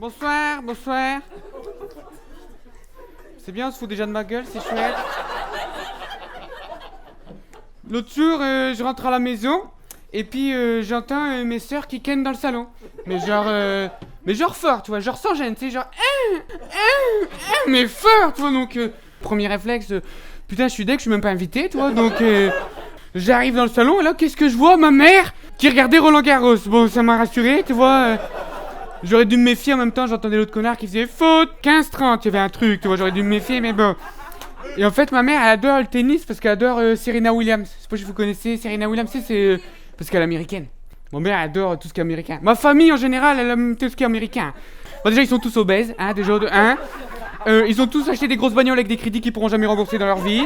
Bonsoir, bonsoir. C'est bien, on se fout déjà de ma gueule, c'est chouette. L'autre jour, je rentre à la maison et puis j'entends mes sœurs qui kennent dans le salon. Mais genre fort, tu vois, genre sans gêne, tu sais, genre mais fort, tu vois, donc premier réflexe, putain, je suis deg, je suis même pas invité, tu vois, donc j'arrive dans le salon et là, qu'est-ce que je vois? Ma mère qui regardait Roland Garros. Bon, ça m'a rassuré, tu vois. J'aurais dû me méfier en même temps, j'entendais l'autre connard qui faisait faute 15-30, il y avait un truc, tu vois, j'aurais dû me méfier, mais bon. Et en fait, ma mère, elle adore le tennis parce qu'elle adore Serena Williams. Je sais pas si vous connaissez Serena Williams, c'est parce qu'elle est américaine. Ma mère, elle adore tout ce qui est américain. Ma famille, en général, elle aime tout ce qui est américain. Bon, déjà, ils sont tous obèses, hein, déjà de 1. Ils ont tous acheté des grosses bagnoles avec des crédits qu'ils pourront jamais rembourser dans leur vie.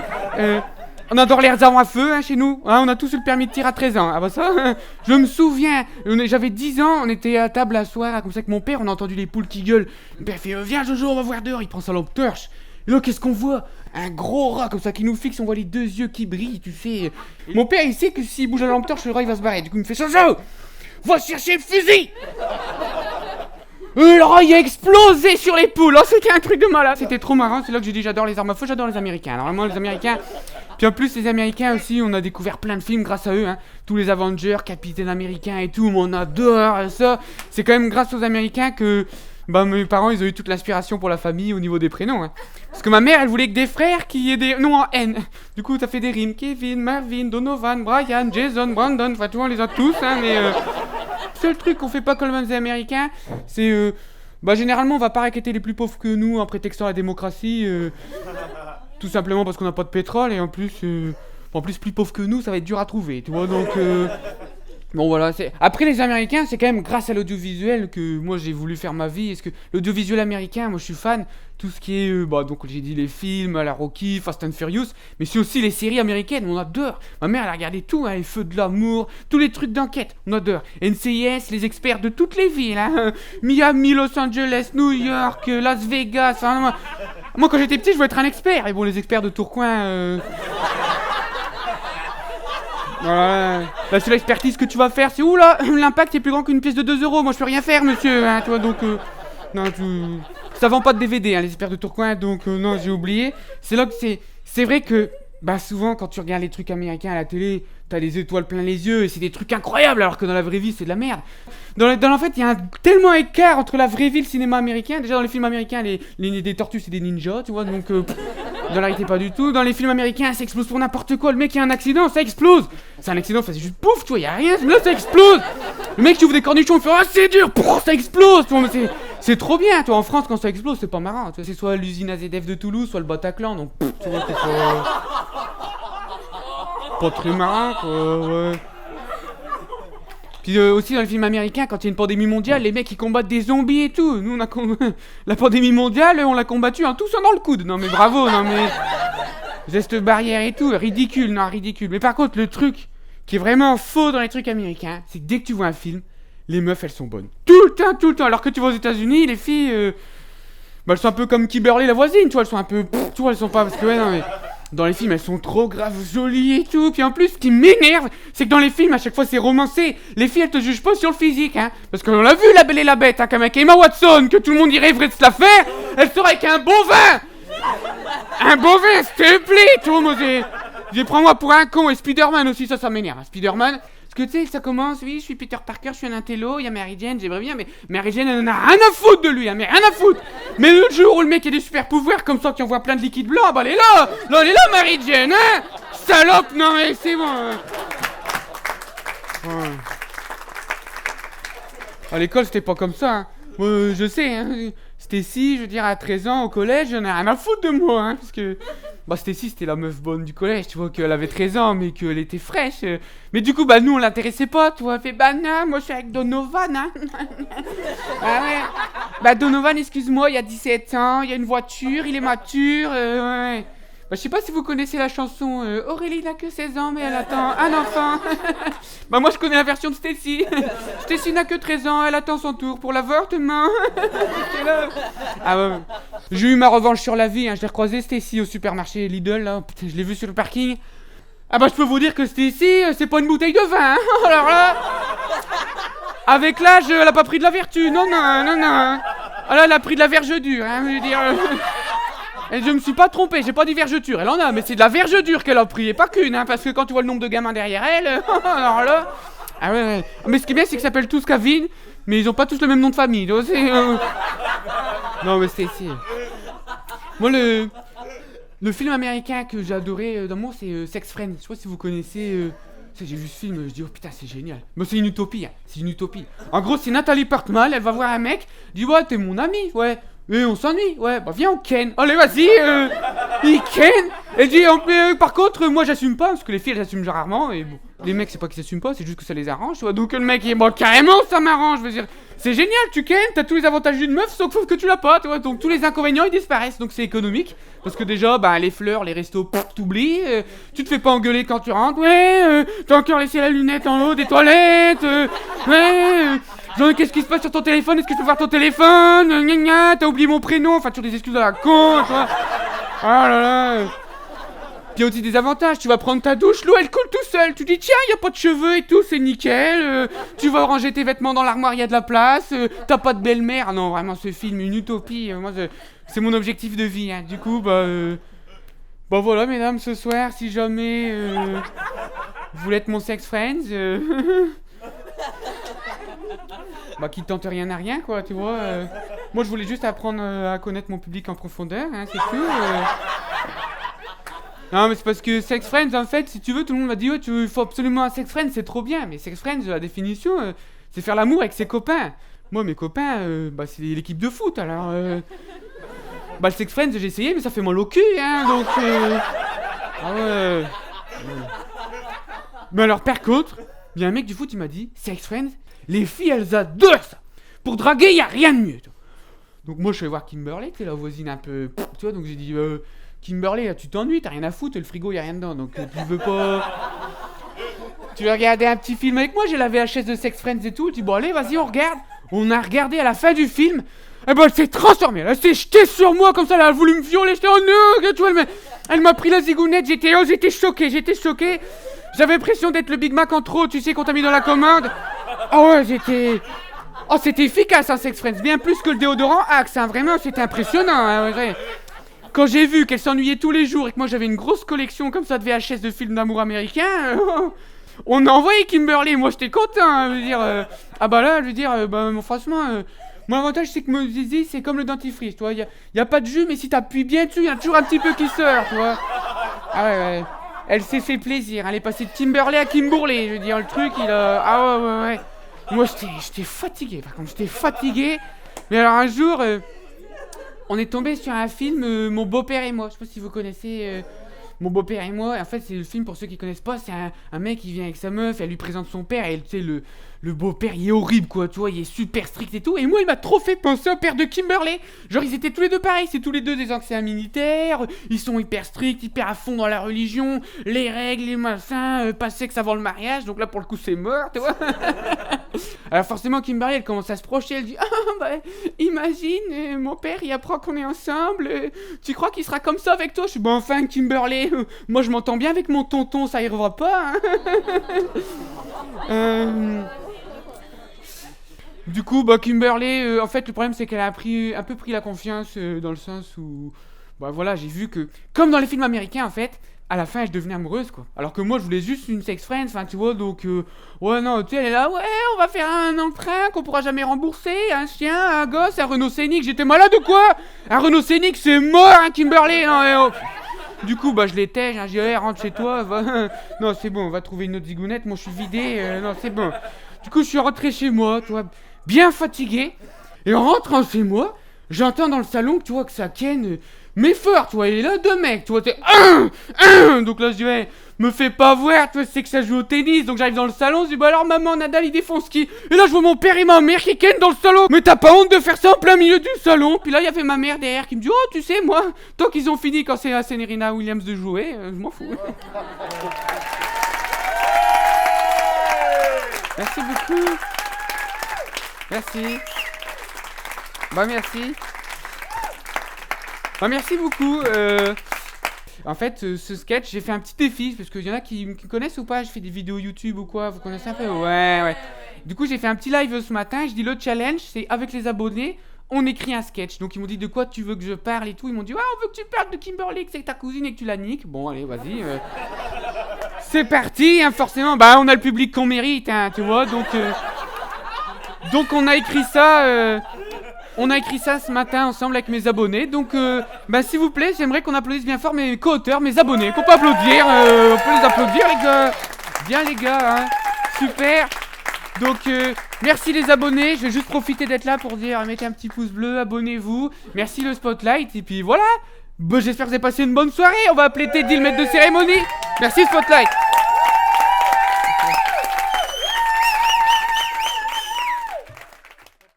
On adore les armes à feu, hein, chez nous. Hein, on a tous eu le permis de tir à 13 ans. Ah bah ça, je me souviens. J'avais 10 ans, on était à table à soir, comme ça avec mon père, on a entendu les poules qui gueulent. Mon père fait viens Jojo, on va voir dehors. Il prend sa lampe torche. Et là, qu'est-ce qu'on voit? Un gros rat comme ça qui nous fixe, on voit les deux yeux qui brillent, tu sais. Mon père, il sait que s'il bouge la lampe torche, le rat il va se barrer. Du coup, il me fait Jojo, va chercher le fusil. Le rat il a explosé sur les poules. Oh, c'était un truc de malade. C'était trop marrant. C'est là que j'ai dit j'adore les armes à feu, j'adore les Américains. Alors vraiment les Américains. Puis en plus les Américains aussi, on a découvert plein de films grâce à eux, hein. Tous les Avengers, Capitaine Américain et tout, on adore ça. C'est quand même grâce aux Américains que mes parents ils ont eu toute l'inspiration pour la famille au niveau des prénoms, hein. Parce que ma mère elle voulait que des frères qui aient des noms en N. Du coup ça fait des rimes. Kevin, Marvin, Donovan, Brian, Jason, Brandon, enfin tu vois on les a tous, hein, mais seul truc qu'on fait pas comme les Américains, c'est généralement on va pas raqueter les plus pauvres que nous en prétextant la démocratie. Tout simplement parce qu'on n'a pas de pétrole et en plus plus pauvre que nous, ça va être dur à trouver, tu vois, donc bon voilà, après les Américains, c'est quand même grâce à l'audiovisuel que moi j'ai voulu faire ma vie, parce que l'audiovisuel américain, moi je suis fan, tout ce qui est, donc j'ai dit les films, la Rocky, Fast and Furious, mais c'est aussi les séries américaines, on adore. Ma mère elle a regardé tout, hein, les Feux de l'amour, tous les trucs d'enquête, on adore. NCIS, les experts de toutes les villes, hein, Miami, Los Angeles, New York, Las Vegas, hein, moi quand j'étais petit je voulais être un expert, et bon les experts de Tourcoing, voilà. La seule expertise que tu vas faire, c'est oula, l'impact est plus grand qu'une pièce de 2 euros. Moi je peux rien faire, monsieur, hein, tu vois, donc non, ça vend pas de DVD, hein, les experts de Tourcoing, donc non, j'ai oublié. C'est là que c'est vrai que souvent quand tu regardes les trucs américains à la télé, t'as les étoiles plein les yeux et c'est des trucs incroyables, alors que dans la vraie vie c'est de la merde. En fait, il y a tellement écart entre la vraie vie et le cinéma américain. Déjà dans les films américains, les tortues c'est des ninjas, tu vois, donc dans la réalité pas du tout. Dans les films américains, ça explose pour n'importe quoi. Le mec qui a un accident, ça explose. C'est un accident, c'est juste pouf, tu vois, y a rien, là ça explose. Le mec qui ouvre des cornichons, il fait c'est dur, pouf, ça explose, tu vois, mais c'est trop bien, toi. En France, quand ça explose, c'est pas marrant. Tu vois, c'est soit l'usine AZF de Toulouse, soit le Bataclan, donc tu vois, c'est pas très marrant, quoi, ouais. Puis aussi dans les films américains, quand il y a une pandémie mondiale, les mecs ils combattent des zombies et tout. Nous on a la pandémie mondiale, on l'a combattu en tous dans le coude. Non mais bravo, non mais geste barrière et tout, ridicule, non ridicule. Mais par contre le truc qui est vraiment faux dans les trucs américains, c'est que dès que tu vois un film, les meufs elles sont bonnes. Tout le temps. Alors que tu vas aux États-Unis, les filles, elles sont un peu comme Kimberly la voisine, tu vois, elles sont un peu, tu vois, elles sont pas parce que non mais. Dans les films, elles sont trop graves, jolies et tout. Puis en plus, ce qui m'énerve, c'est que dans les films, à chaque fois, c'est romancé. Les filles, elles te jugent pas sur le physique, hein. Parce qu'on l'a vu, La Belle et la Bête, hein, comme avec Emma Watson, que tout le monde y rêverait de se la faire. Elle sera avec un bovin. Un bovin, s'il te plaît, toi, moi, prends-moi pour un con. Et Spider-Man aussi, ça m'énerve. Hein. Spider-Man, parce que tu sais, ça commence, oui, je suis Peter Parker, je suis un intello, il y a Mary Jane, j'aimerais bien, mais Mary Jane, elle en a rien à foutre de lui, hein, mais rien à foutre. Mais le jour où le mec a des super pouvoirs comme ça, qui envoie plein de liquide blanc, elle est là, elle est là, Mary Jane, hein. Salope, non mais c'est bon. Hein. Ouais. À l'école, c'était pas comme ça, hein. Moi, je sais, hein. Stacy, je veux dire, à 13 ans, au collège, j'en ai rien à foutre de moi, hein, parce que... Stacy, c'était la meuf bonne du collège, tu vois, qu'elle avait 13 ans, mais qu'elle était fraîche. Mais du coup, nous, on l'intéressait pas, tu vois. Elle fait, non, moi, je suis avec Donovan, hein. Ah ouais. Donovan, excuse-moi, il y a 17 ans, il y a une voiture, il est mature, ouais. Je sais pas si vous connaissez la chanson Aurélie n'a que 16 ans, mais elle attend un enfant. Moi, je connais la version de Stacy. Stacy n'a que 13 ans, elle attend son tour pour l'avortement. Ah ouais. J'ai eu ma revanche sur la vie, hein. Je l'ai recroisé Stacy au supermarché Lidl, là. Putain, je l'ai vu sur le parking. Je peux vous dire que Stacy, c'est pas une bouteille de vin, hein. Alors là, avec l'âge, elle a pas pris de la vertu. Non. Ah là, elle a pris de la vergeture, hein, je veux dire. Et je me suis pas trompé, j'ai pas dit vergeture, elle en a, mais c'est de la vergeture qu'elle a pris, et pas qu'une, hein, parce que quand tu vois le nombre de gamins derrière elle, alors là... Ah ouais, ouais. Mais ce qui est bien, c'est qu'ils s'appellent tous Kevin, mais ils ont pas tous le même nom de famille, donc c'est... Non, mais c'est... Moi, le film américain que j'ai adoré dans moi, c'est Sex Friends. Je sais pas si vous connaissez... J'ai vu ce film, je dis oh putain c'est génial. Mais c'est une utopie, hein. C'est une utopie. En gros c'est Nathalie Portman, elle va voir un mec, dit ouais t'es mon ami, ouais. Et on s'ennuie, ouais, bah viens on ken. Allez vas-y, il ken. Elle dit par contre moi j'assume pas, parce que les filles elles assument rarement, et bon, les mecs c'est pas qu'ils s'assument pas, c'est juste que ça les arrange, tu vois. Donc le mec il est bon carrément ça m'arrange, je veux dire. C'est génial, tu ken, t'as tous les avantages d'une meuf, sauf que tu l'as pas, tu vois. Donc tous les inconvénients ils disparaissent, donc c'est économique. Parce que déjà, bah les fleurs, les restos, t'oublies, tu te fais pas engueuler quand tu rentres, ouais, t'as encore laissé la lunette en haut des toilettes, ouais, genre qu'est-ce qui se passe sur ton téléphone, est-ce que je peux voir ton téléphone, gna gna, t'as oublié mon prénom, enfin tu as des excuses à la con, tu vois. Ah là là. Puis il y a aussi des avantages, tu vas prendre ta douche, l'eau elle coule tout seul, tu dis tiens y a pas de cheveux et tout, c'est nickel, tu vas ranger tes vêtements dans l'armoire, y a de la place, t'as pas de belle-mère, ah non vraiment ce film, une utopie, moi c'est mon objectif de vie, hein. Du coup bah voilà mesdames ce soir, si jamais vous voulez être mon sex friends, bah qui tente rien à rien quoi, tu vois, moi je voulais juste apprendre à connaître mon public en profondeur, hein, c'est tout. Non mais c'est parce que sex friends en fait si tu veux tout le monde m'a dit ouais tu faut absolument un sex friend c'est trop bien mais sex friends la définition c'est faire l'amour avec ses copains. Moi mes copains bah c'est l'équipe de foot alors bah le sex friends j'ai essayé mais ça fait mal au cul hein donc ah ouais. Mais alors par contre il y a un mec du foot il m'a dit sex friends les filles elles adorent ça pour draguer y a rien de mieux. Donc moi je suis allé voir Kimberly qui est la voisine un peu tu vois donc j'ai dit Kimberly, tu t'ennuies, t'as rien à foutre, le frigo y'a rien dedans, donc tu veux pas... Tu veux regarder un petit film avec moi, j'ai la VHS de Sex Friends et tout, tu dis bon allez vas-y on regarde. On a regardé à la fin du film, et ben elle s'est transformée, elle s'est jetée sur moi comme ça, elle a voulu me violer, j'étais oh non, tu vois, elle m'a pris la zigounette, j'étais choqué, j'avais l'impression d'être le Big Mac en trop, tu sais qu'on t'a mis dans la commande. Oh ouais j'étais... Oh c'était efficace hein Sex Friends, bien plus que le déodorant Axe, hein, vraiment c'était impressionnant, hein, ouais. Quand j'ai vu qu'elle s'ennuyait tous les jours et que moi j'avais une grosse collection comme ça de VHS de films d'amour américains, on a envoyé Kimberly, moi j'étais content, hein, je veux dire, ah bah là, je veux dire, bah franchement, mon avantage c'est que mon zizi c'est comme le dentifrice, tu vois, y a pas de jus mais si t'appuies bien dessus, y a toujours un petit peu qui sort, tu vois. Ah ouais, elle s'est fait plaisir, elle est passée de Kimberly à Kimbourley, je veux dire, le truc il a... Ah ouais. Moi j'étais fatigué, par contre j'étais fatigué, mais alors un jour... on est tombé sur un film, Mon beau-père et moi. Je sais pas si vous connaissez Mon beau-père et moi. En fait, c'est le film, pour ceux qui connaissent pas, c'est un mec qui vient avec sa meuf, elle lui présente son père, et tu sais, le beau-père, il est horrible, quoi, tu vois, il est super strict et tout. Et moi, il m'a trop fait penser au père de Kimberly. Genre, ils étaient tous les deux pareils, c'est tous les deux des anciens militaires, ils sont hyper stricts, hyper à fond dans la religion, les règles, les machins, pas sexe avant le mariage, donc là, pour le coup, c'est mort, tu vois. Alors forcément Kimberly elle commence à se projeter, elle dit ah bah imagine mon père il apprend qu'on est ensemble, tu crois qu'il sera comme ça avec toi? Je suis bah enfin Kimberly, moi je m'entends bien avec mon tonton, ça y revoit pas hein. Du coup bah Kimberly en fait le problème c'est qu'elle a un peu pris la confiance dans le sens où bah voilà j'ai vu que comme dans les films américains en fait à la fin elle devenait amoureuse quoi. Alors que moi je voulais juste une sex friend, enfin tu vois donc ouais non tu sais elle est là ouais on va faire un emprunt qu'on pourra jamais rembourser, un chien, un gosse, un Renault Scénic, j'étais malade ou quoi? Un Renault Scénic c'est mort hein Kimberly non mais, oh. Du coup bah je l'étais, j'ai dit hey, rentre chez toi, va. Non c'est bon on va trouver une autre zigounette, moi je suis vidé, non c'est bon. Du coup je suis rentré chez moi, tu vois, bien fatigué, et en rentrant chez moi, j'entends dans le salon que tu vois que ça ken mais fort, tu vois, il est là deux mecs, tu vois, t'es donc là je dis ouais, me fais pas voir, tu vois, c'est que ça joue au tennis, donc j'arrive dans le salon, je dis bah alors maman, Nadal il défonce qui? Et là je vois mon père et ma mère qui ken dans le salon, mais t'as pas honte de faire ça en plein milieu du salon? Puis là il y avait ma mère derrière qui me dit oh tu sais moi, tant qu'ils ont fini quand c'est à Serena Williams de jouer, je m'en fous. Merci beaucoup. Merci. Bah merci. Bah merci beaucoup. En fait, ce sketch, j'ai fait un petit défi, parce qu'il y en a qui me connaissent ou pas, je fais des vidéos YouTube ou quoi, vous connaissez un peu? Ouais. Du coup, j'ai fait un petit live ce matin, je dis le challenge, c'est avec les abonnés, On écrit un sketch. Donc ils m'ont dit de quoi tu veux que je parle et tout. Ils m'ont dit on veut que tu parles de Kimberly, que c'est ta cousine et que tu la niques. Bon allez vas-y. C'est parti, hein, forcément. Bah on a le public qu'on mérite, hein, tu vois. Donc on a écrit ça. On a écrit ça ce matin ensemble avec mes abonnés. Donc s'il vous plaît, j'aimerais qu'on applaudisse bien fort mes co-auteurs, mes abonnés. Qu'on peut applaudir. On peut les applaudir les gars. Bien les gars, hein. Super. Donc merci les abonnés, je vais juste profiter d'être là pour dire mettez un petit pouce bleu, abonnez-vous, merci le spotlight et puis voilà. J'espère que vous avez passé une bonne soirée, on va appeler Teddy le maître de cérémonie. Merci spotlight.